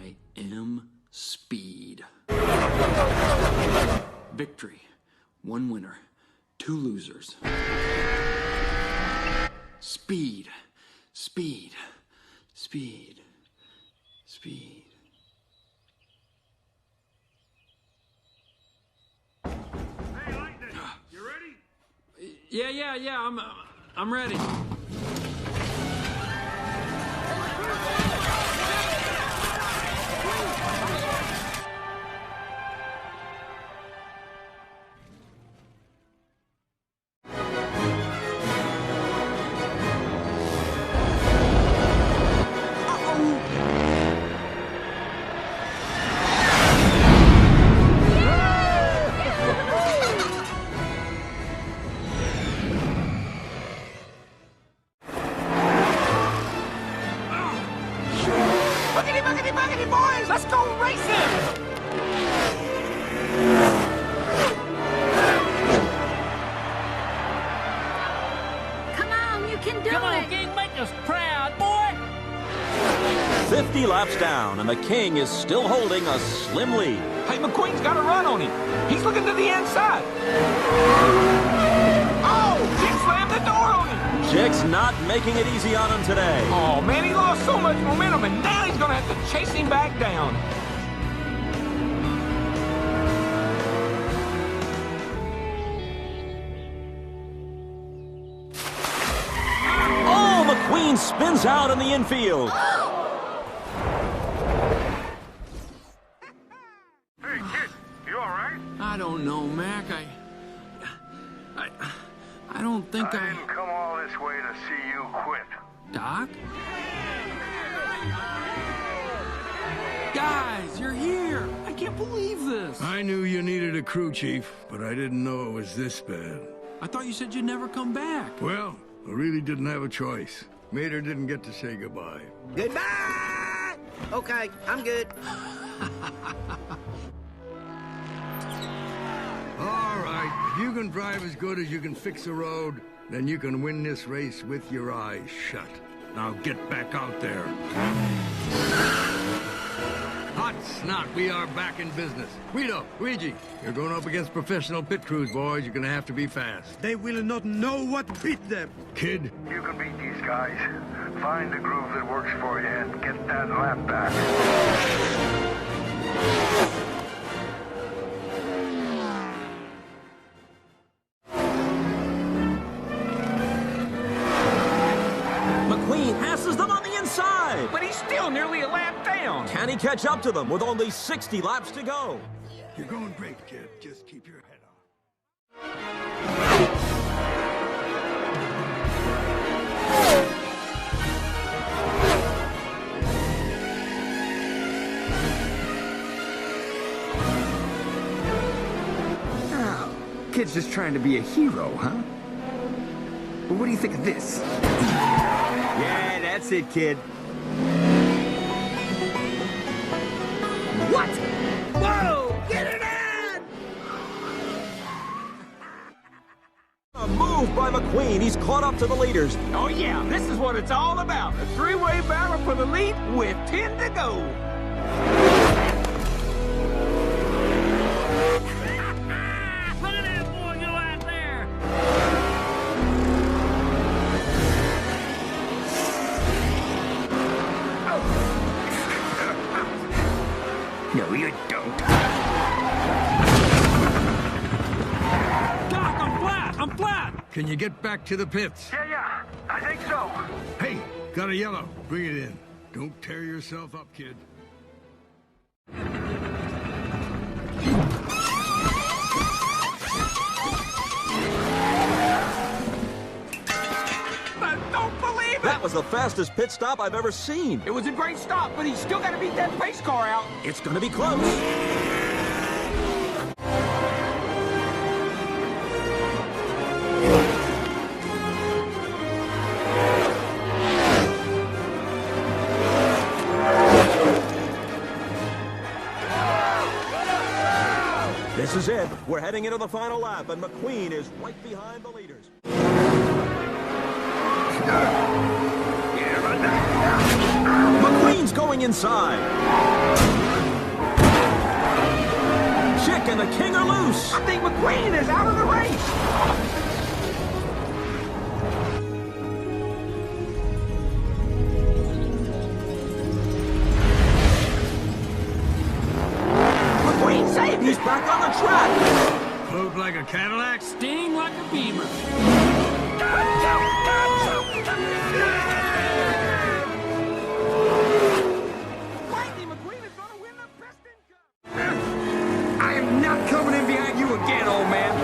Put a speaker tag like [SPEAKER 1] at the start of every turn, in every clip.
[SPEAKER 1] I am speed. Victory. 1 winner, 2 losers. Speed. Speed. Speed. Speed.
[SPEAKER 2] Hey, Lightning, you ready?
[SPEAKER 1] Yeah, I'm ready.
[SPEAKER 3] Boogity, boys! Let's go racing!
[SPEAKER 4] Come on, you can do it!
[SPEAKER 5] Come on, King, make us proud, boy!
[SPEAKER 6] 50 laps down, and the King is still holding a slim lead.
[SPEAKER 3] Hey, McQueen's got a run on him. He's looking to the inside. Oh, Jig slammed the door on him.
[SPEAKER 6] Jig's not making it easy on him today.
[SPEAKER 3] Oh, man, he lost so much momentum, and now he's going to have to chase him back down.
[SPEAKER 6] Oh, McQueen spins out in the infield.
[SPEAKER 2] Hey, kid, you all right?
[SPEAKER 1] I don't know, Mac. I don't think
[SPEAKER 2] I didn't come all this way to see you quit.
[SPEAKER 1] Doc? Guys, you're here! I can't believe this!
[SPEAKER 7] I knew you needed a crew chief, but I didn't know it was this bad.
[SPEAKER 1] I thought you said you'd never come back.
[SPEAKER 7] Well, I really didn't have a choice. Mater didn't get to say goodbye.
[SPEAKER 8] Goodbye! Okay, I'm good.
[SPEAKER 7] All right, if you can drive as good as you can fix a road, then you can win this race with your eyes shut. Now get back out there. Hot snot, we are back in business. Guido, Luigi, you're going up against professional pit crews, boys. You're gonna have to be fast.
[SPEAKER 9] They will not know what beat them.
[SPEAKER 7] Kid,
[SPEAKER 2] You can beat these guys. Find the groove that works for you and get that lap back.
[SPEAKER 6] McQueen passes them on the inside.
[SPEAKER 3] But he's still nearly a lap down.
[SPEAKER 6] Can he catch up to them with only 60 laps to go?
[SPEAKER 7] you're going great, kid. Just keep your head on.
[SPEAKER 8] Oh, kid's just trying to be a hero, huh? Well, what do you think of this? Yeah, that's it, kid. What? Whoa! Get it in!
[SPEAKER 6] A move by McQueen. He's caught up to the leaders.
[SPEAKER 3] Oh, yeah, this is what it's all about. A three-way battle for the lead with 10 to go.
[SPEAKER 5] Put it in, boy, go out there!
[SPEAKER 8] No, you don't.
[SPEAKER 1] Doc, I'm flat! I'm flat!
[SPEAKER 7] Can you get back to the pits?
[SPEAKER 2] Yeah, I think so.
[SPEAKER 7] Hey, got a yellow. Bring it in. Don't tear yourself up, kid.
[SPEAKER 3] I don't believe it.
[SPEAKER 6] That was the fastest pit stop I've ever seen.
[SPEAKER 3] It was a great stop, but he's still got to beat that pace car out.
[SPEAKER 6] It's going to be close. This is it. We're heading into the final lap, and McQueen is right behind the leaders. McQueen's going inside. and the King are loose.
[SPEAKER 3] I think McQueen is out of the race. McQueen saved
[SPEAKER 6] He's back on the track.
[SPEAKER 7] Float like a Cadillac?
[SPEAKER 5] Sting like a beamer.
[SPEAKER 3] Lightning McQueen is gonna win the Piston Cup.
[SPEAKER 8] I am not coming in behind you again, old man.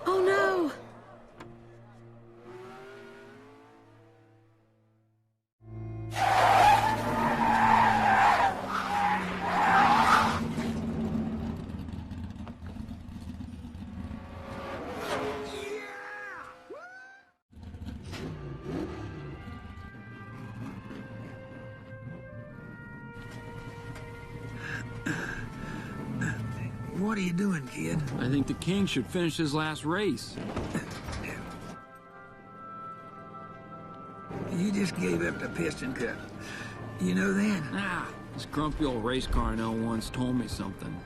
[SPEAKER 4] Oh no!
[SPEAKER 7] What are you doing, kid?
[SPEAKER 1] I think the king should finish his last race.
[SPEAKER 7] You just gave up the Piston Cup. You know that?
[SPEAKER 1] Ah, this grumpy old race car I know once told me something.